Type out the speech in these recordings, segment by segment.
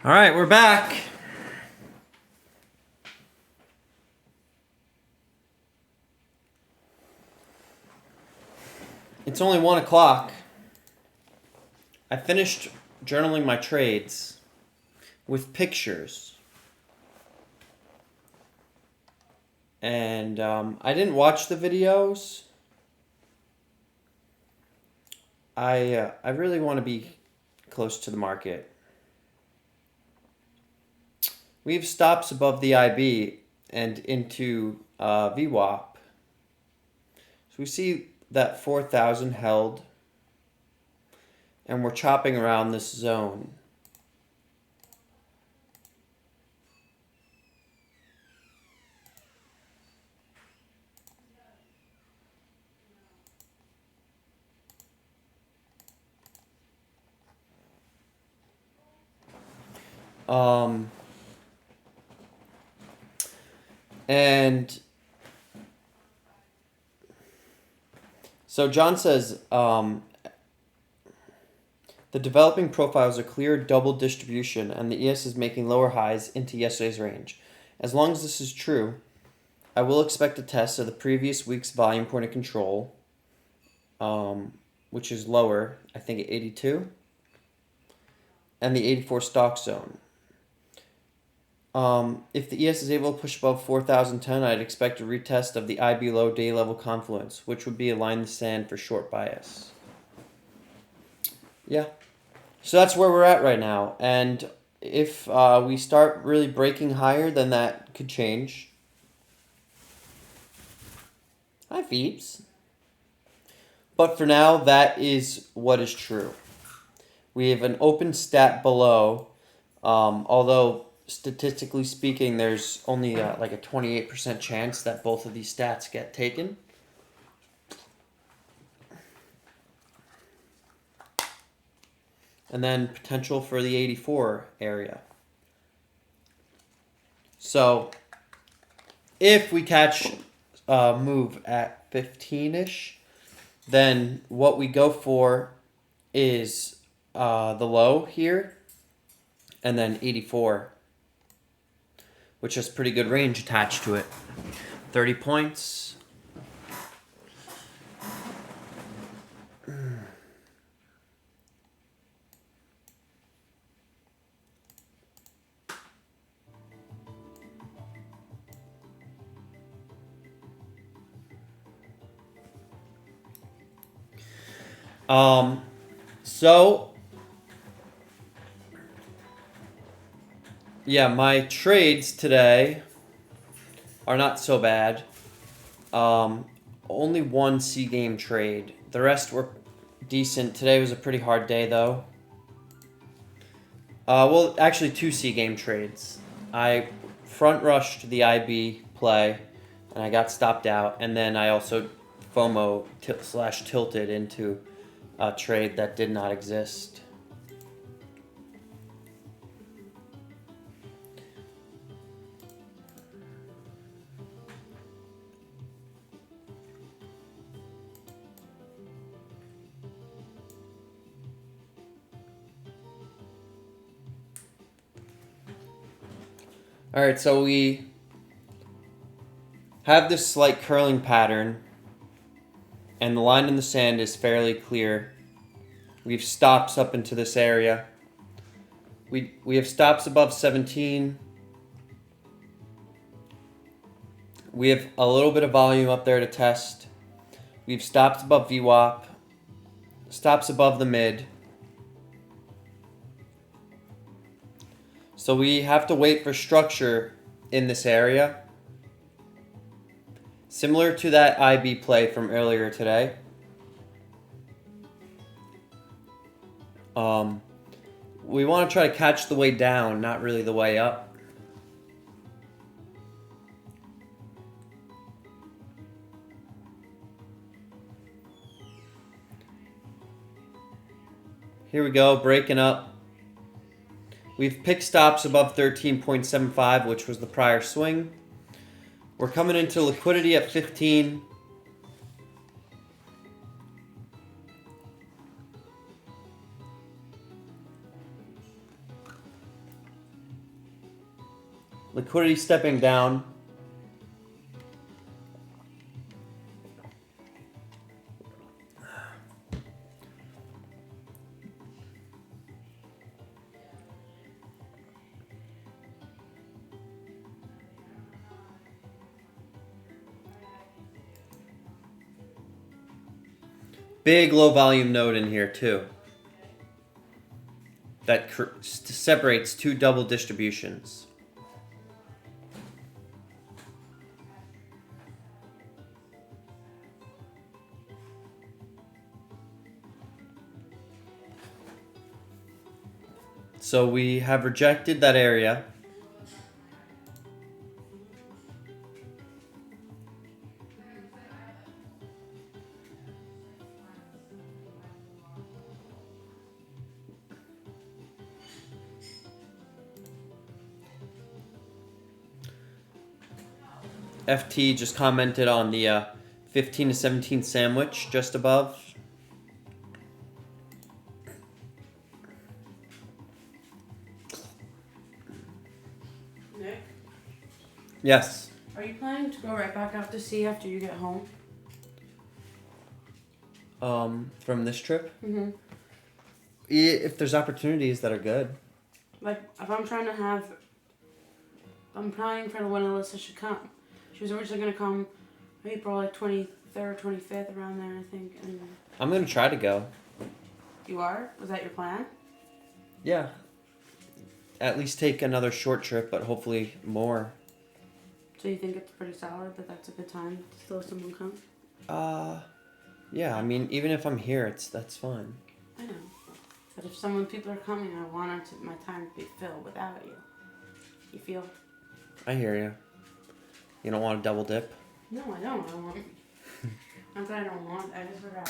All right, we're back. It's only 1 o'clock. I finished journaling my trades with pictures. And I didn't watch the videos. I really want to be close to the market. We have stops above the IB and into VWAP. So we see that 4,000 held, and we're chopping around this zone. And so John says the developing profile is a clear double distribution, and the ES is making lower highs into yesterday's range. As long as this is true, I will expect a test of the previous week's volume point of control, which is lower, I think at 82, and the 84 stock zone. If the ES is able to push above 4,010, I'd expect a retest of the IB low day level confluence, which would be a line in the sand for short bias. Yeah. So that's where we're at right now. And if we start really breaking higher, then that could change. Hi, Phoebes. But for now, that is what is true. We have an open stat below, although statistically speaking, there's only like a 28% chance that both of these stats get taken. And then potential for the 84 area. So if we catch a move at 15-ish, then what we go for is the low here, and then 84, which has pretty good range attached to it. 30 points. So yeah, my trades today are not so bad. Only one C game trade. The rest were decent. Today was a pretty hard day though. Well, actually 2 C game trades. I front rushed the IB play, and I got stopped out, and then I also FOMO / tilted into a trade that did not exist. All right, so we have this slight curling pattern, and the line in the sand is fairly clear. We have stops up into this area. We have stops above 17. We have a little bit of volume up there to test. We have stops above VWAP, stops above the mid. So we have to wait for structure in this area. Similar to that IB play from earlier today. We want to try to catch the way down, not really the way up. Here we go, breaking up. We've picked stops above 13.75, which was the prior swing. We're coming into liquidity at 15. Liquidity stepping down. Big low volume node in here too. That separates two double distributions. So we have rejected that area. FT just commented on the 15 to 17 sandwich just above. Nick, Yes. are you planning to go right back out to sea after you get home? From this trip, Mm-hmm. if there's opportunities that are good. Like, if I'm planning for when Alyssa should come. She was originally going to come April, like, 23rd, 25th, around there, I think. And I'm gonna try to go. you are? Was that your plan? Yeah. At least take another short trip, but hopefully more. So you think it's pretty solid, that that's a good time to still someone come? Yeah. I mean, even if I'm here, that's fine. I know. But if people are coming, I want my time to be filled without you. You feel? I hear you. You don't want to double dip? No, I don't. I want. Not that I don't want. I just forgot.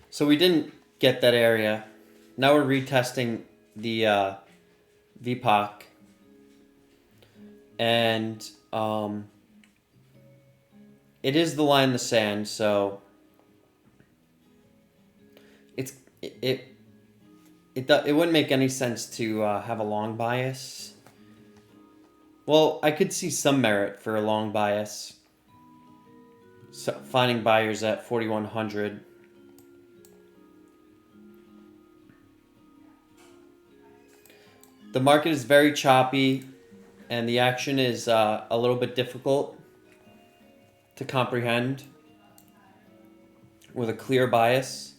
So we didn't get that area. Now we're retesting the VPOC. And it is the line in the sand, so it wouldn't make any sense to have a long bias. Well, I could see some merit for a long bias. So finding buyers at 4,100. The market is very choppy, and the action is a little bit difficult to comprehend with a clear bias.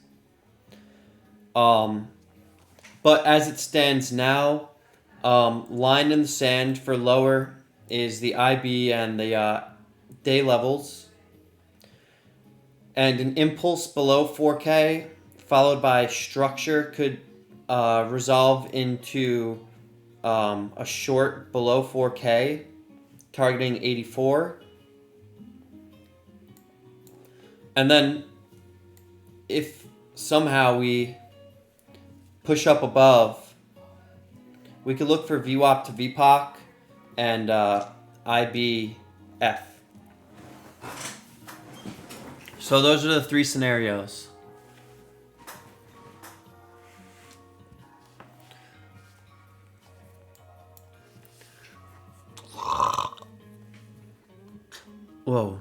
But as it stands now, line in the sand for lower is the IB and the day levels. And an impulse below 4K followed by structure could resolve into a short below 4K targeting 84. And then if somehow we push up above, we could look for VWAP to VPOC and IBF. So those are the three scenarios. Whoa.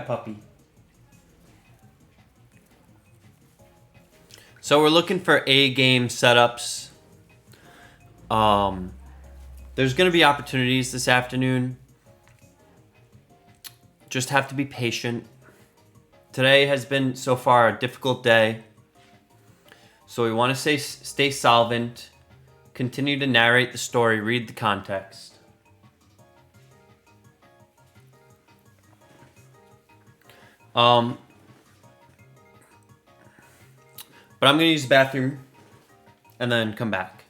puppy. So we're looking for A-game setups. There's going to be opportunities this afternoon. Just have to be patient. Today has been, so far, a difficult day. So we want to stay solvent, continue to narrate the story, read the context. But I'm going to use the bathroom and then come back.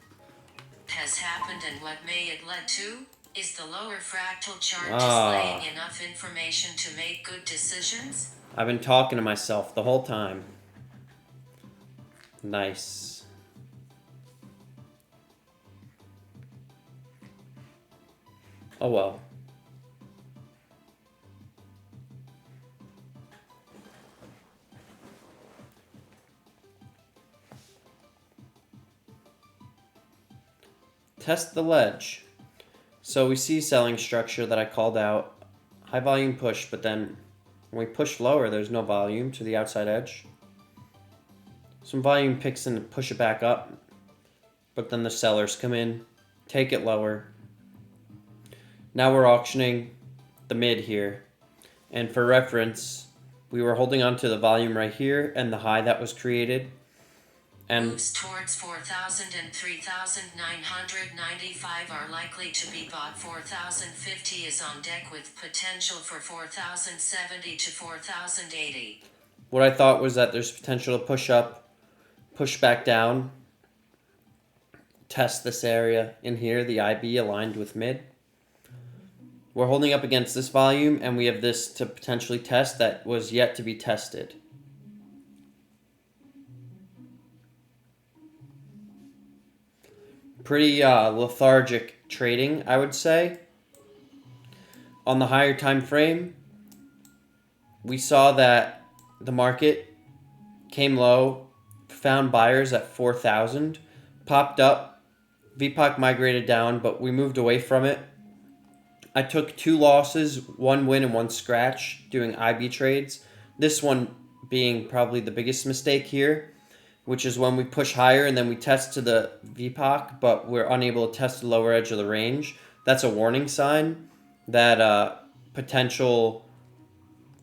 Has happened and what may it lead to? Is the lower fractal chart displaying enough information to make good decisions? I've been talking to myself the whole time. Nice. Oh well. Test the ledge. So we see selling structure that I called out. High volume push, but then when we push lower, there's no volume to the outside edge. Some volume picks in to push it back up, but then the sellers come in, take it lower. Now we're auctioning the mid here. And for reference, we were holding on to the volume right here and the high that was created. And moves towards 4,000 and 3,995 are likely to be bought. 4,050 is on deck with potential for 4,070 to 4,080. What I thought was that there's potential to push up, push back down, test this area in here, the IB aligned with mid. We're holding up against this volume, and we have this to potentially test that was yet to be tested. Pretty lethargic trading, I would say. On the higher time frame, we saw that the market came low, found buyers at 4,000, popped up, VPOC migrated down, but we moved away from it. I took 2 losses, 1 win and 1 scratch doing IB trades. This one being probably the biggest mistake here, which is when we push higher and then we test to the VPOC, but we're unable to test the lower edge of the range. That's a warning sign that potential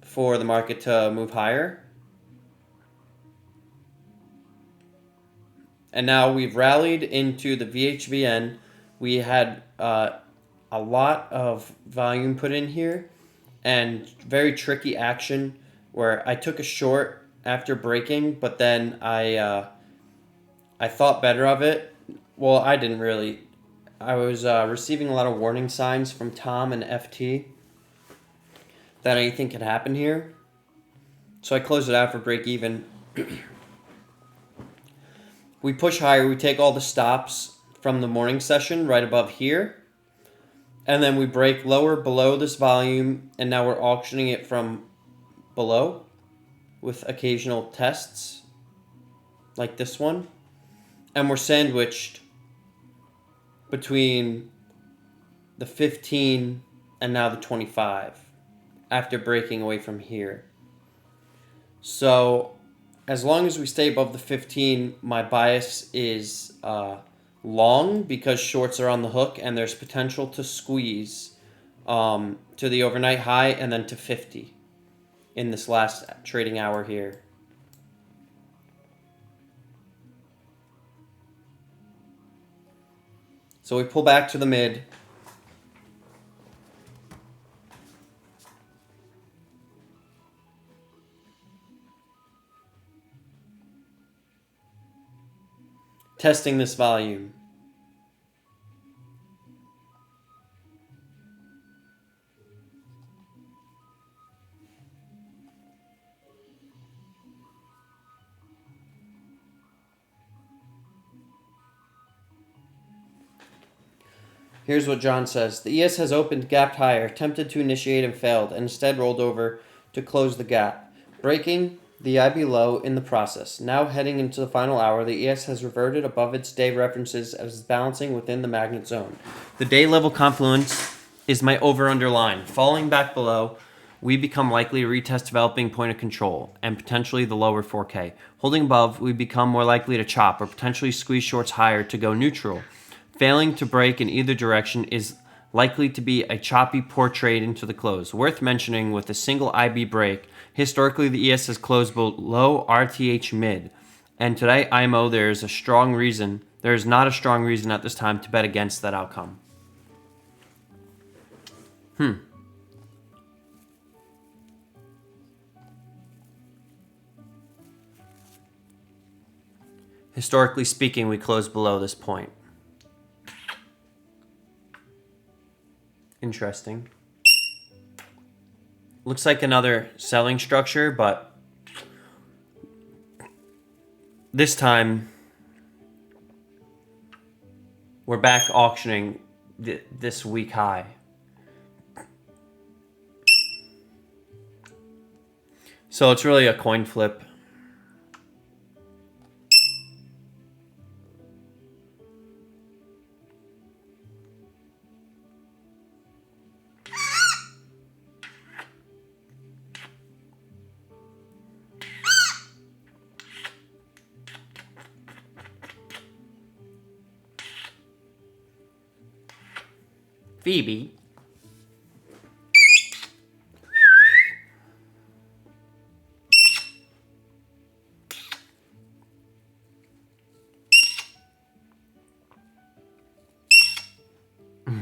for the market to move higher. And now we've rallied into the VHVN. We had a lot of volume put in here and very tricky action where I took a short after breaking, but then I thought better of it. Well, I didn't really. I was receiving a lot of warning signs from Tom and FT that anything could happen here. So I closed it out for break even. We push higher. We take all the stops from the morning session right above here. And then we break lower below this volume. And now we're auctioning it from below with occasional tests like this one. And we're sandwiched between the 15 and now the 25 after breaking away from here. So as long as we stay above the 15, my bias is long because shorts are on the hook and there's potential to squeeze to the overnight high and then to 50 in this last trading hour here. So we pull back to the mid. Testing this volume. Here's what John says. The ES has opened, gapped higher, attempted to initiate and failed, and instead rolled over to close the gap, breaking the IB low in the process. Now heading into the final hour, the ES has reverted above its day references as it's balancing within the magnet zone. The day level confluence is my over-under line. Falling back below, we become likely to retest developing point of control and potentially the lower 4K. Holding above, we become more likely to chop or potentially squeeze shorts higher to go neutral. Failing to break in either direction is likely to be a choppy, poor trade into the close. Worth mentioning, with a single IB break, historically the ES has closed below RTH mid, and today IMO there is not a strong reason at this time to bet against that outcome. Historically speaking, we closed below this point. Interesting. Looks like another selling structure, but this time we're back auctioning this week high. So it's really a coin flip. Phoebe. Are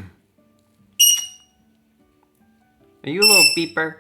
you a little beeper?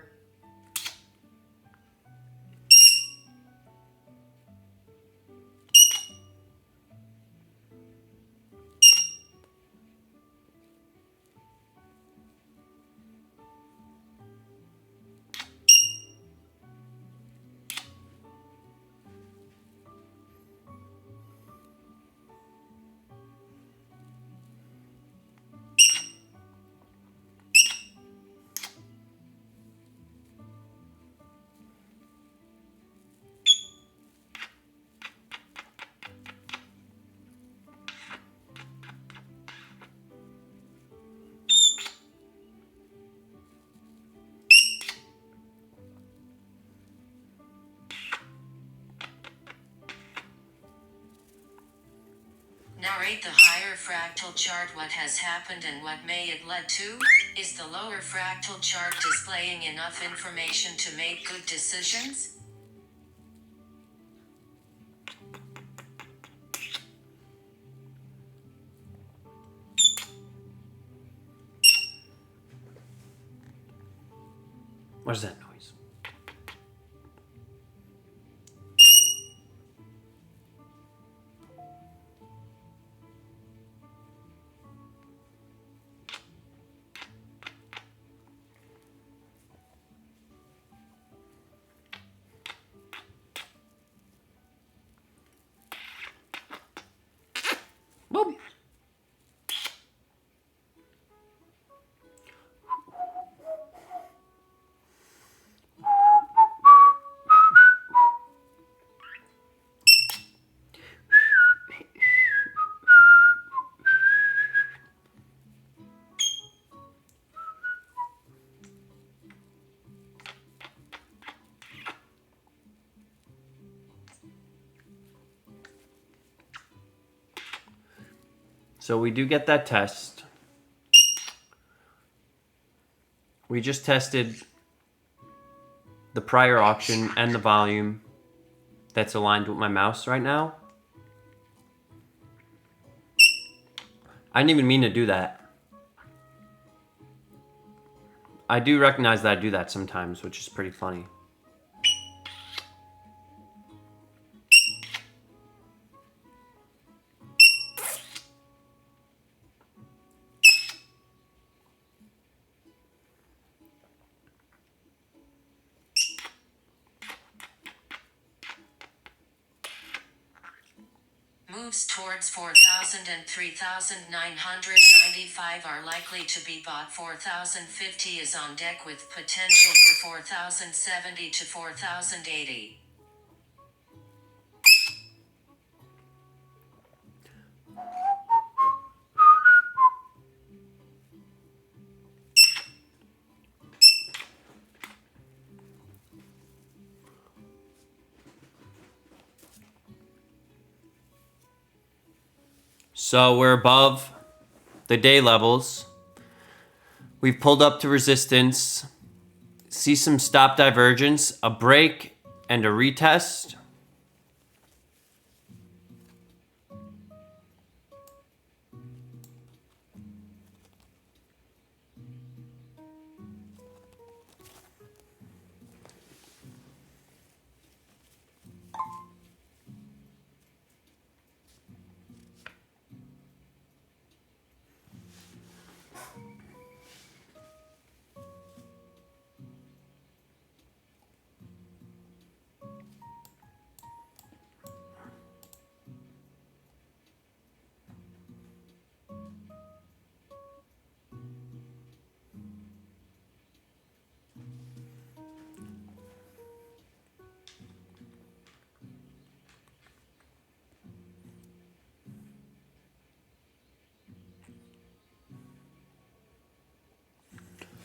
Narrate the higher fractal chart. What has happened and what may it led to? Is the lower fractal chart displaying enough information to make good decisions? What is that noise? Boom. So we do get that test. We just tested the prior auction and the volume that's aligned with my mouse right now. I didn't even mean to do that. I do recognize that I do that sometimes, which is pretty funny. Moves towards 4,000 and 3,995 are likely to be bought. 4,050 is on deck with potential for 4,070 to 4,080. So we're above the day levels. We've pulled up to resistance. See some stop divergence, a break, and a retest.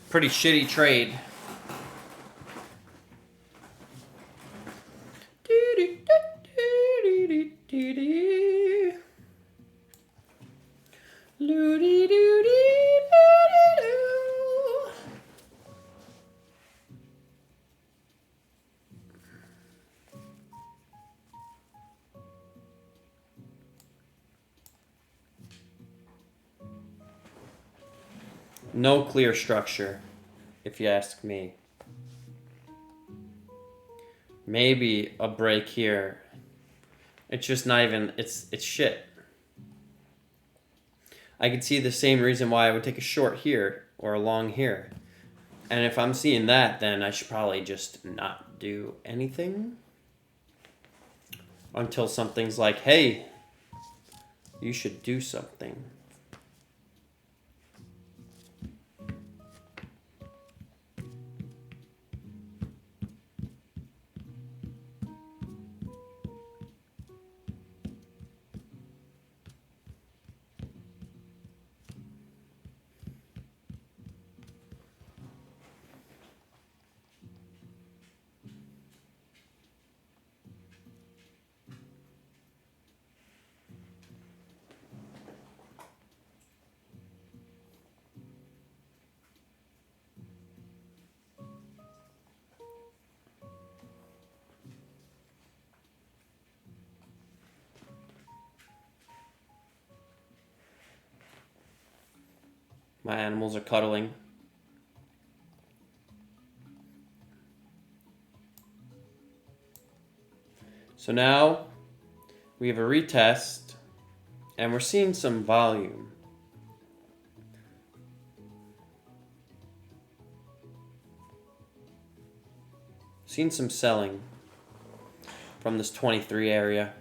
Pretty shitty trade. No clear structure, if you ask me. Maybe a break here. It's just not even, it's shit. I could see the same reason why I would take a short here or a long here. And if I'm seeing that, then I should probably just not do anything until something's like, hey, you should do something. My animals are cuddling. So now we have a retest and we're seeing some volume. Seen some selling from this 23 area.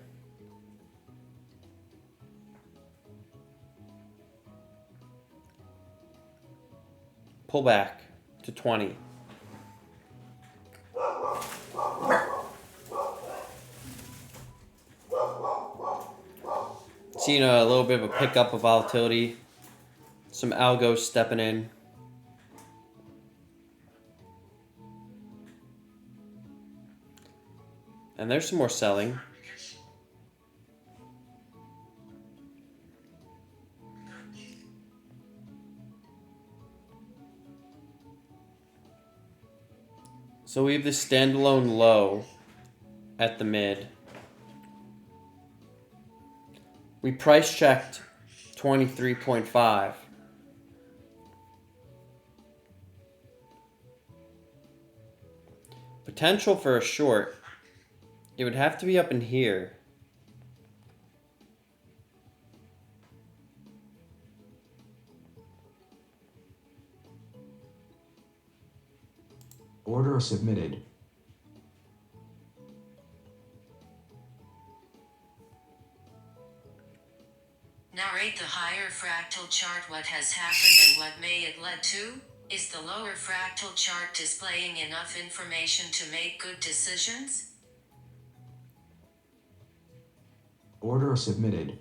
Pull back to 20. Seeing a little bit of a pickup of volatility. Some algos stepping in. And there's some more selling. So we have this standalone low at the mid. We price checked 23.5. Potential for a short. It would have to be up in here. Order submitted. Narrate the higher fractal chart. What has happened and what may it lead to? Is the lower fractal chart displaying enough information to make good decisions? Order submitted.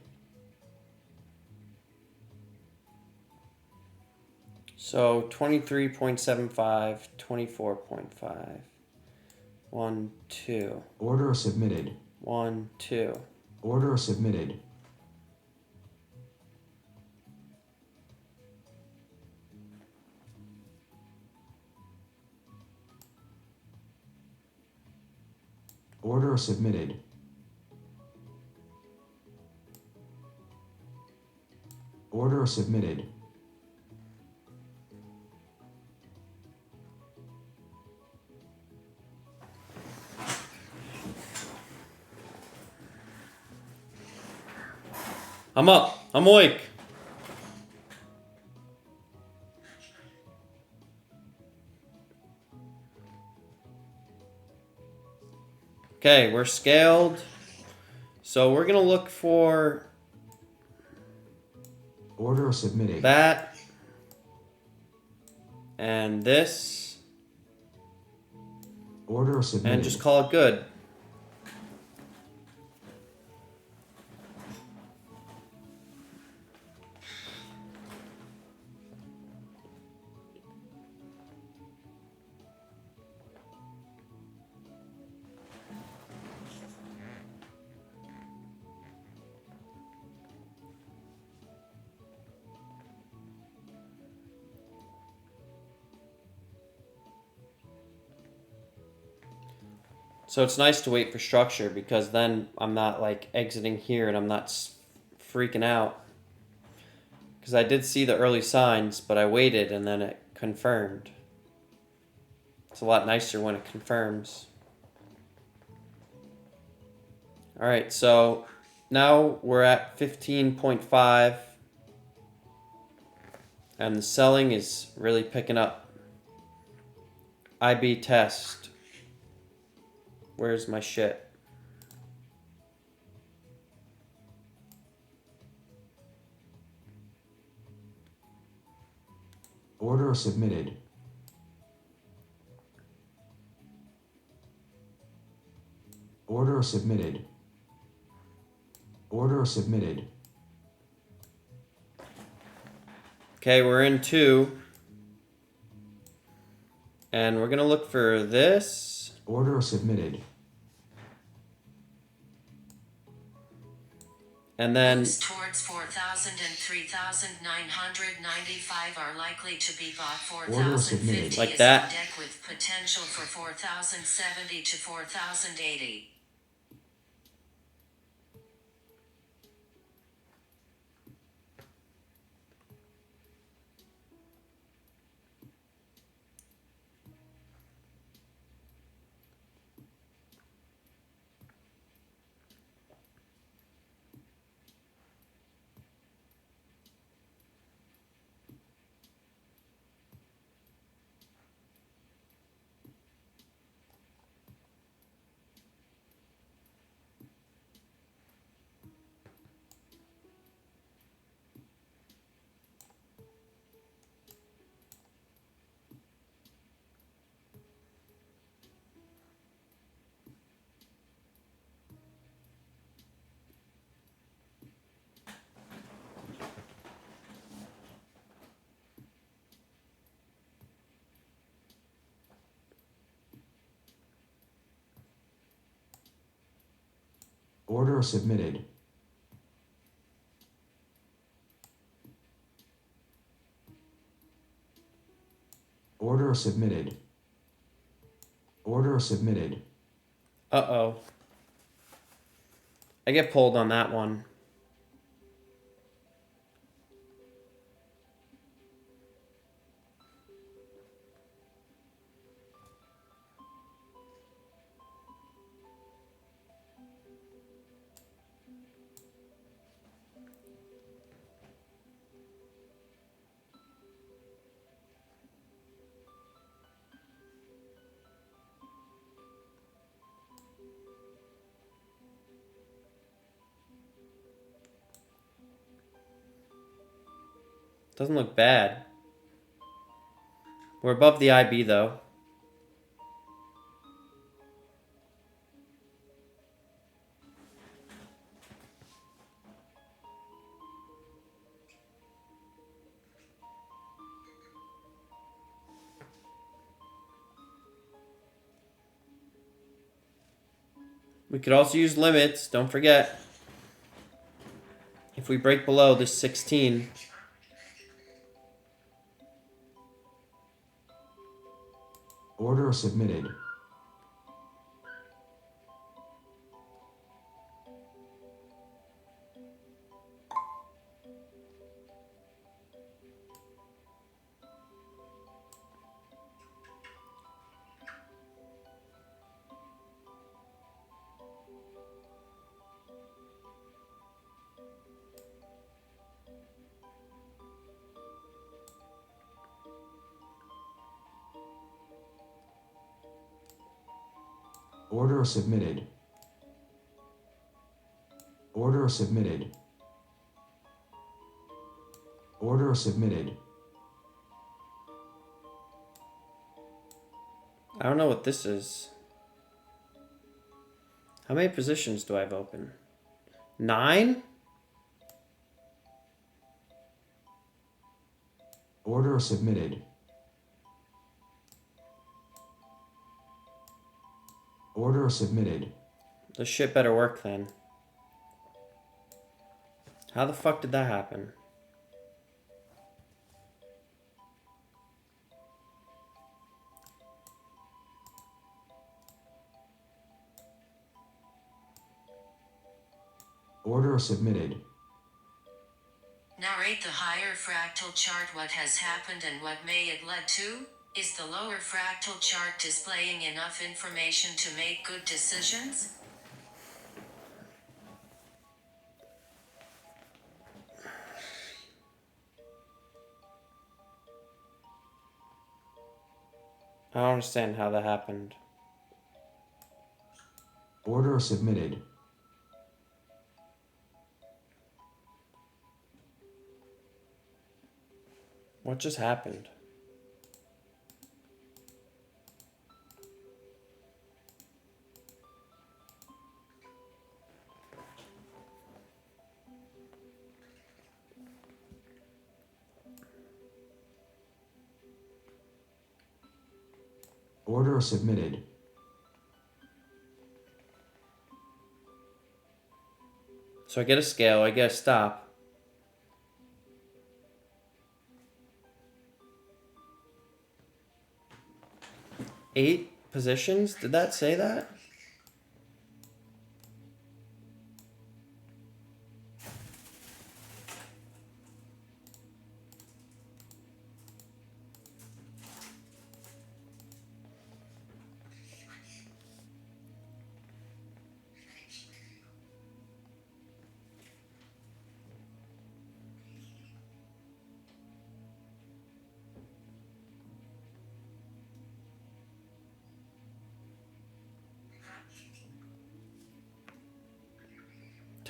So 23.75, 24.5. 1, 2. Order submitted. 1, 2. Order submitted. Order submitted. Order submitted. I'm up. I'm awake. Okay, we're scaled. So we're going to look for Order submitted. that and this Order submitted. and just call it good. So it's nice to wait for structure because then I'm not like exiting here and I'm not freaking out. Because I did see the early signs, but I waited and then it confirmed. It's a lot nicer when it confirms. Alright, so now we're at 15.5 and the selling is really picking up. IB test. Where's my shit? Order submitted. Order submitted. Order submitted. Okay, we're in 2. And we're gonna look for this. Order submitted. And then Moves towards 4,000 and 3,995 are likely to be bought. Order submitted. 4,050 Like is that. on deck with potential for 4,070 to 4,080. Order submitted. Order submitted. Order submitted. uh-oh. I get pulled on that one. Doesn't look bad. We're above the IB though. We could also use limits, don't forget. If we break below this 16. Order submitted. Order submitted. Order submitted. Order submitted. I don't know what this is. How many positions do I have open? 9? Order submitted. Order submitted. The shit better work then. How the fuck did that happen? Order submitted. Narrate the higher fractal chart. What has happened and what may it led to? Is the lower fractal chart displaying enough information to make good decisions? I don't understand how that happened. Order submitted. What just happened? Order submitted. So I get a scale, I get a stop. Eight positions? Did that say that?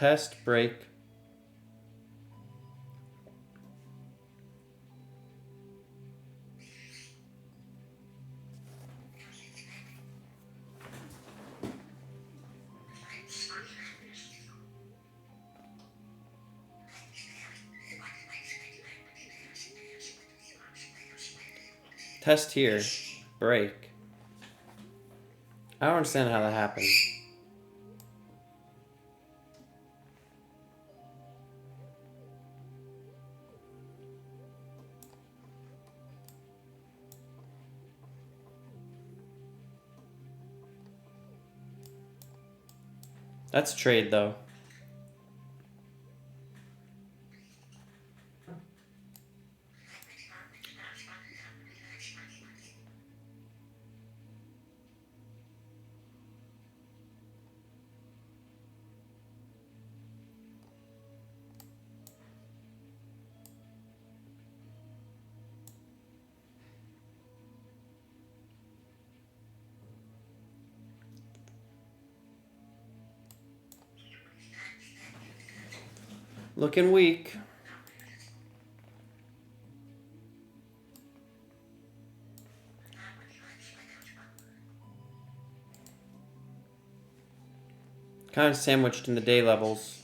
Test, break. Test here. Break. I don't understand how that happened. That's a trade though. Looking weak. Kind of sandwiched in the day levels.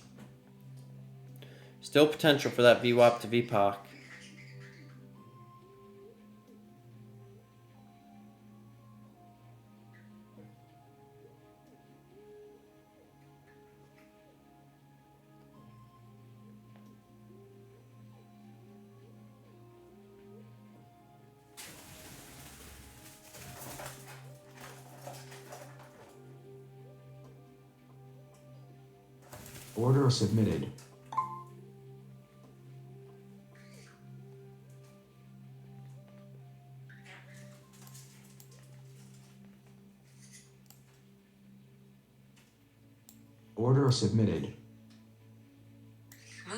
Still potential for that VWAP to VPOC. Order submitted. Order submitted.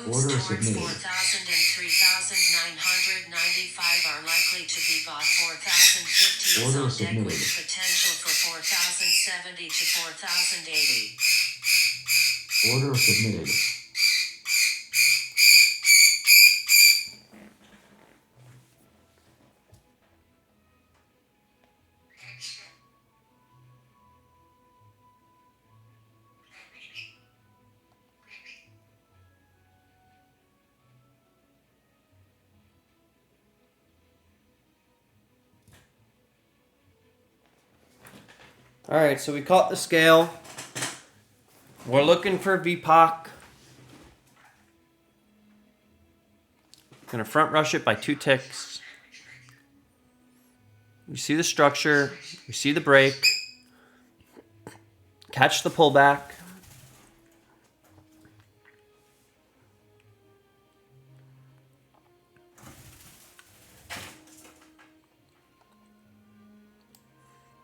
moves Order towards submitted. 4,000 and 3,995 are likely to be bought. 4,050 is Order on deck submitted. with potential for 4,070 to 4,080. Order submitted. All right, so we caught the scale. We're looking for VPOC. Gonna front rush it by 2 ticks. You see the structure. You see the break. Catch the pullback.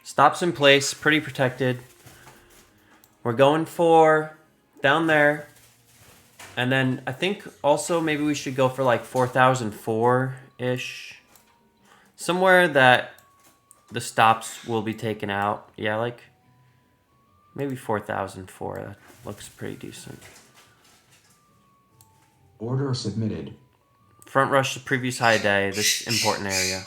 Stops in place, pretty protected. We're going for down there. And then I think also maybe we should go for like 4,004-ish. Somewhere that the stops will be taken out. Yeah, like maybe 4,004. That looks pretty decent. Order submitted. Front rush the previous high day, this important area.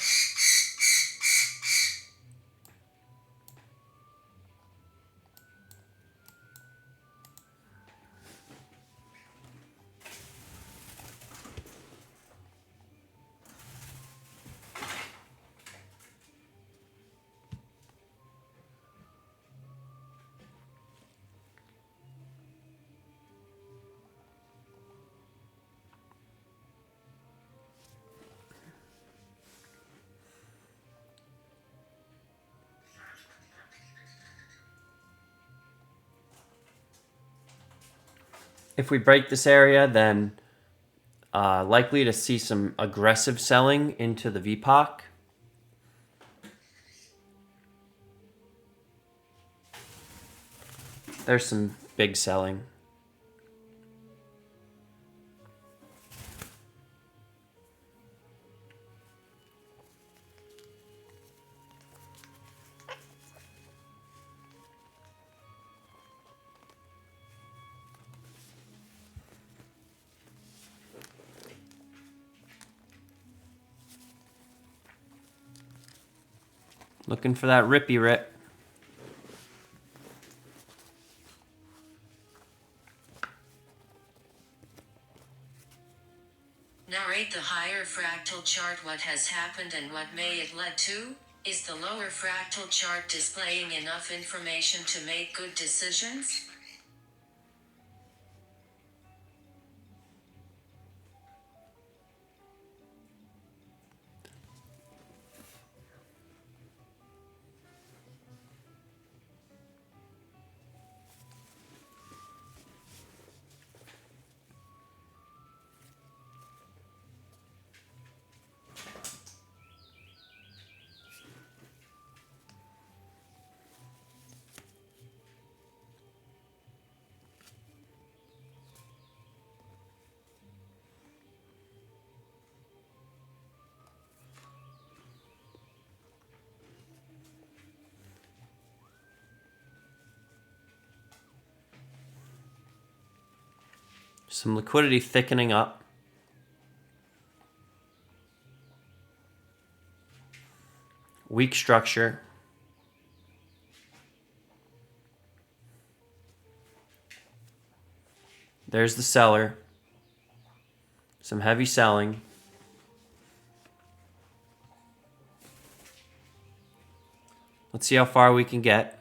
If we break this area, then likely to see some aggressive selling into the VPOC. There's some big selling. Looking for that rippy rip. Narrate the higher fractal chart. What has happened and what may it lead to? Is the lower fractal chart displaying enough information to make good decisions? Some liquidity thickening up. Weak structure. There's the seller. Some heavy selling. Let's see how far we can get.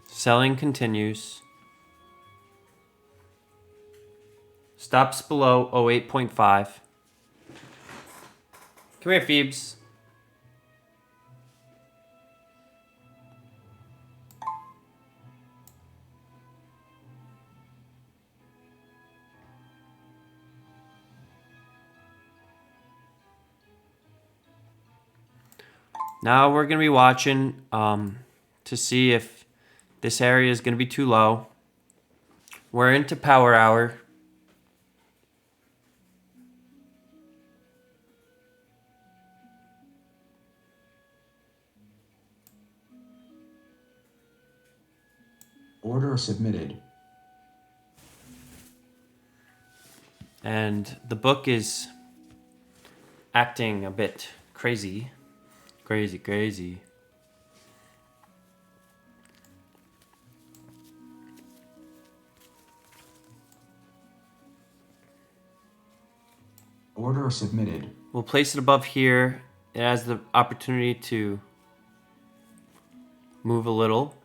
Selling continues. Stops below 08.5. Come here, Phoebes. Now we're going to be watching to see if this area is going to be too low. We're into power hour. Order submitted. And the book is acting a bit crazy. Crazy. Order submitted. We'll place it above here. It has the opportunity to move a little.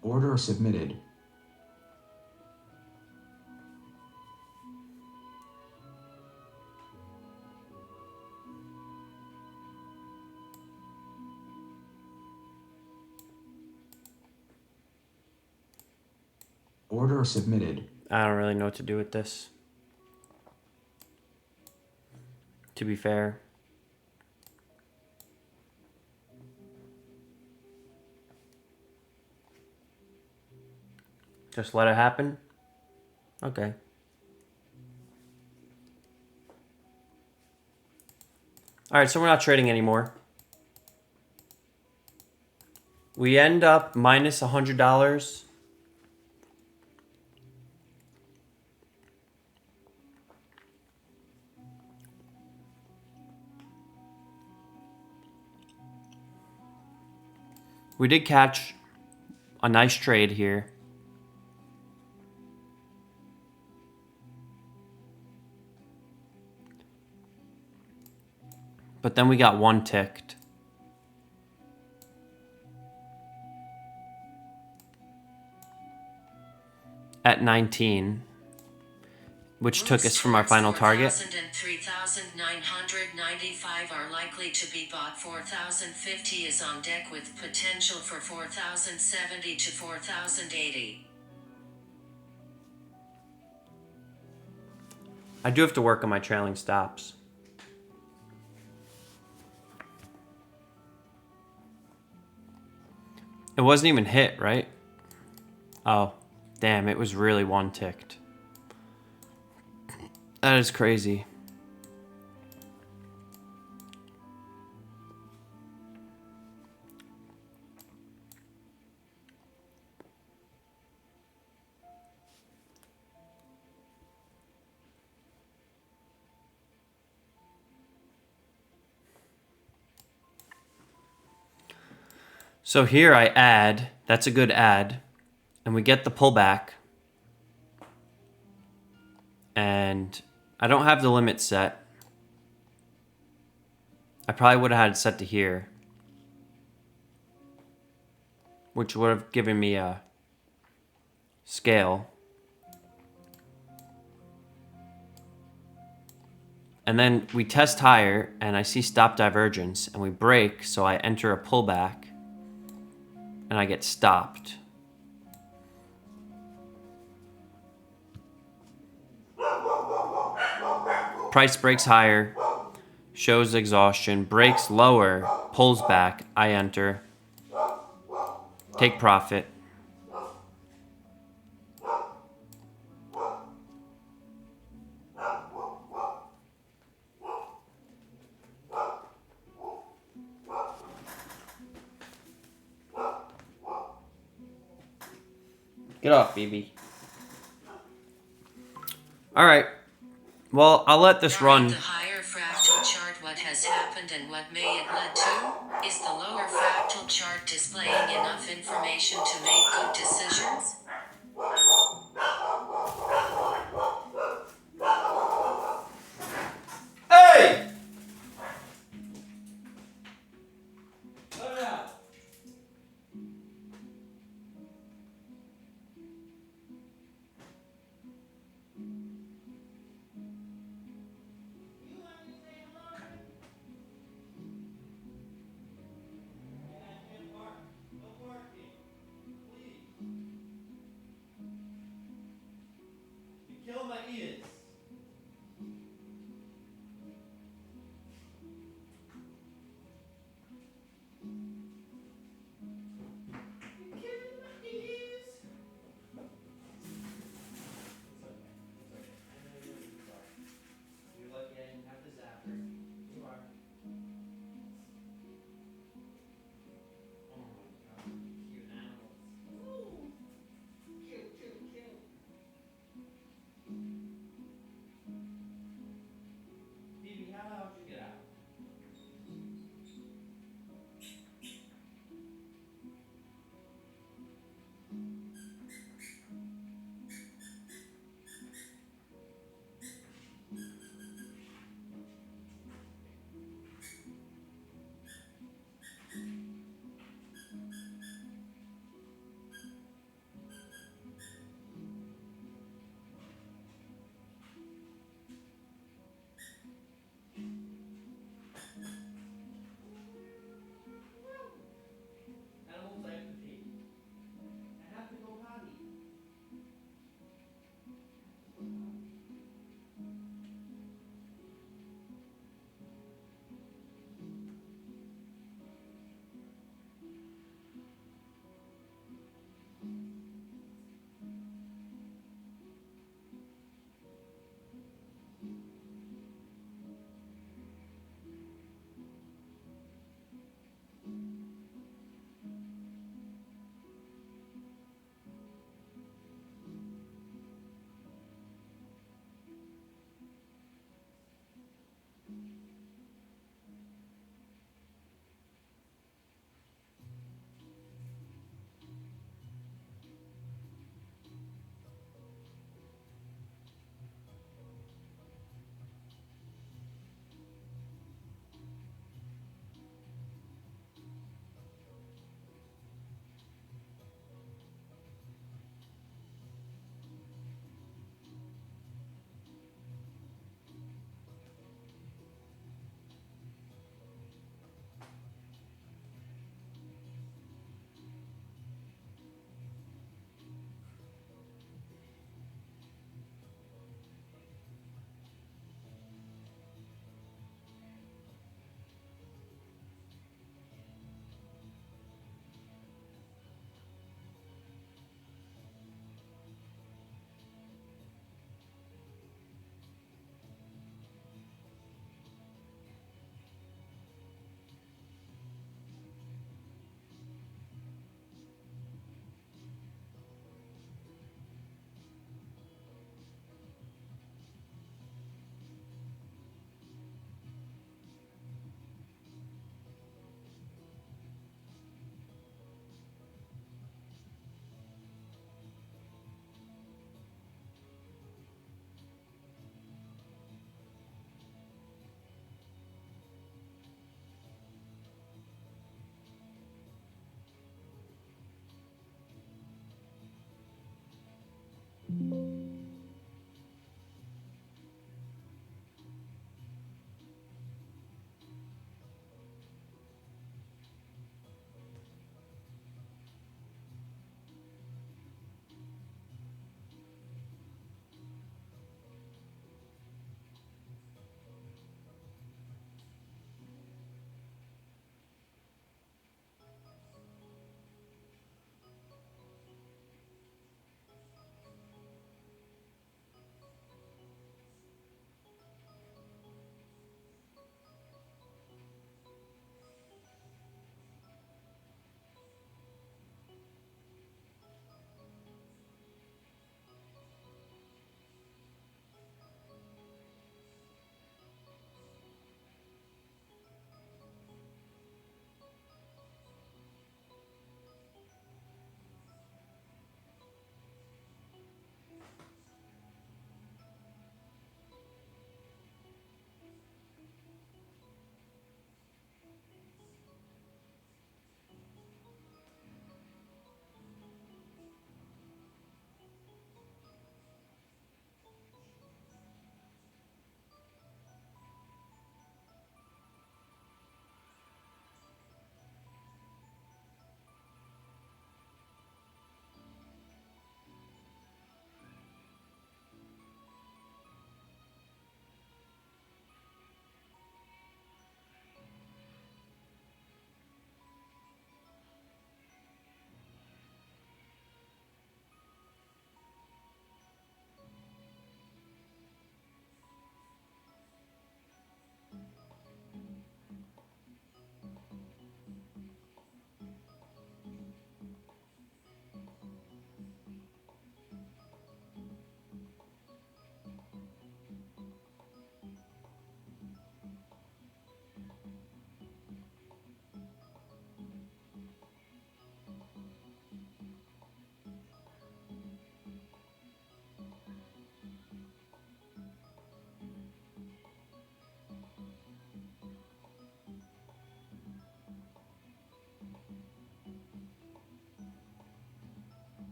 Order submitted. Order submitted. I don't really know what to do with this, to be fair. Just let it happen? Okay. Alright, so we're not trading anymore. We end up minus $100. We did catch a nice trade here. But then we got one ticked. At 19, which took us from our final target. 4,000 and 3,995 are likely to be bought. 4,050 is on deck with potential for 4,070 to 4,080. I do have to work on my trailing stops. It wasn't even hit, right? Oh, damn, it was really one ticked. That is crazy. So here I add, that's a good add, and we get the pullback. And I don't have the limit set. I probably would have had it set to here, which would have given me a scale. And then we test higher, and I see stop divergence, and we break, so I enter a pullback, and I get stopped. Price breaks higher, shows exhaustion, breaks lower, pulls back, I enter, take profit. Get off, BB. All right, Well, I'll let this Narrate run. the higher fractal chart. What has happened and what may it lead to? Is the lower fractal chart displaying enough information to make good decisions? Hey! Let it out. Kill my ears. You're lucky I didn't have the zapper. You are. Oh my god, cute animals. Ooh. Cute, cute, cute.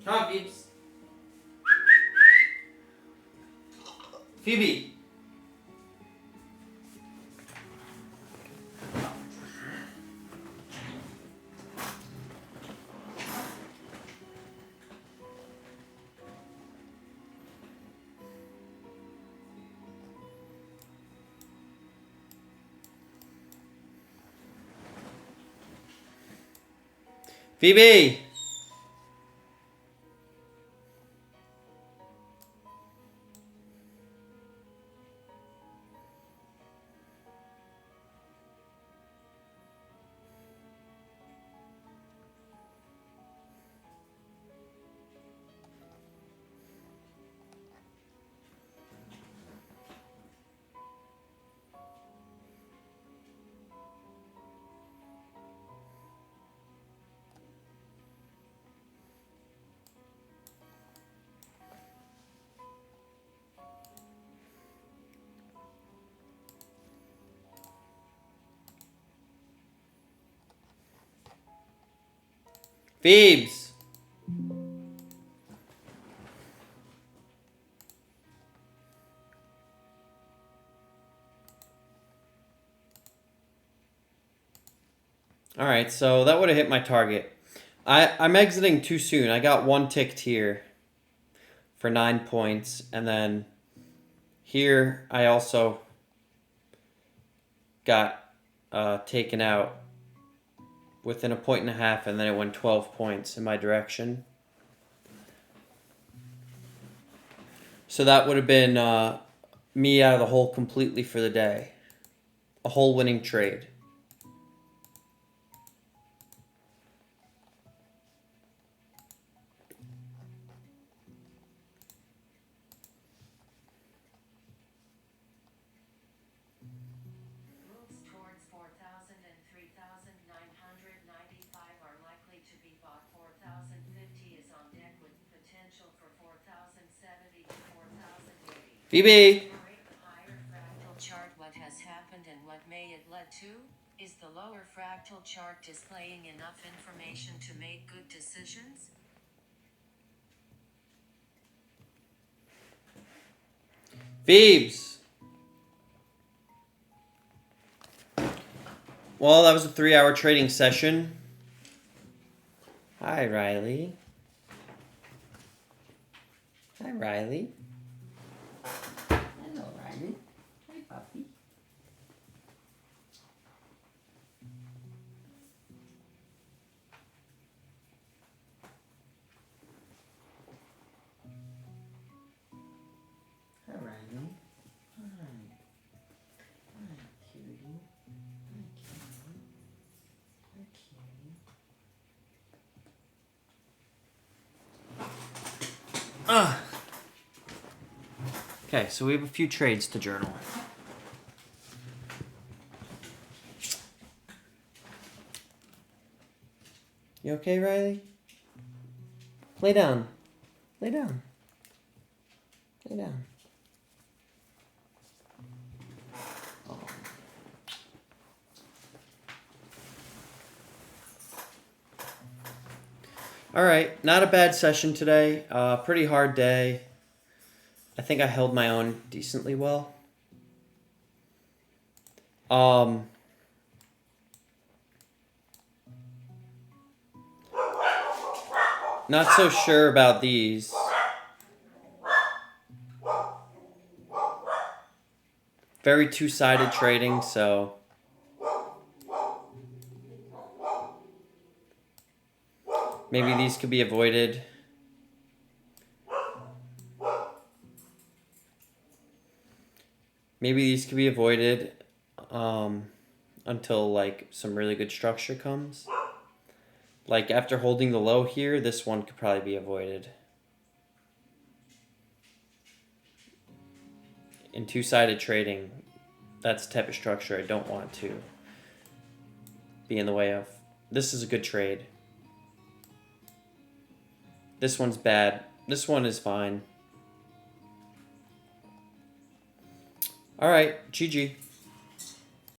Come on, Phoebes. Phoebe. Phoebe. Phoebes. Alright, so that would have hit my target. I'm exiting too soon. I got one ticked here for 9 points. And then here I also got taken out within 1.5 points, and then it went 12 points in my direction. So that would have been me out of the hole completely for the day. A whole winning trade. Moves towards 4,000 and 3,995 are likely to be bought. 4,050 is on deck with potential for 4,070 to 4,080. Phoebe! Narrate the higher fractal chart. What has happened and what may it led to? Is the lower fractal chart displaying enough information to make good decisions? Phoebes! Well, that was a 3-hour trading session. Hi, Riley. Hi, Riley. Hello, Riley. Hi, puppy. Hi, Riley. Hi. Hi, cutie. Hi, cutie. Hi, cutie. Okay, so we have a few trades to journal. You okay, Riley? Lay down. Lay down. Lay down. Oh. All right, not a bad session today. Pretty hard day. I think I held my own decently well. Not so sure about these. Very two-sided trading, so maybe these could be avoided. Maybe these could be avoided until like some really good structure comes. Like after holding the low here, this one could probably be avoided. In two-sided trading, that's the type of structure I don't want to be in the way of. This is a good trade. This one's bad. This one is fine. All right, GG.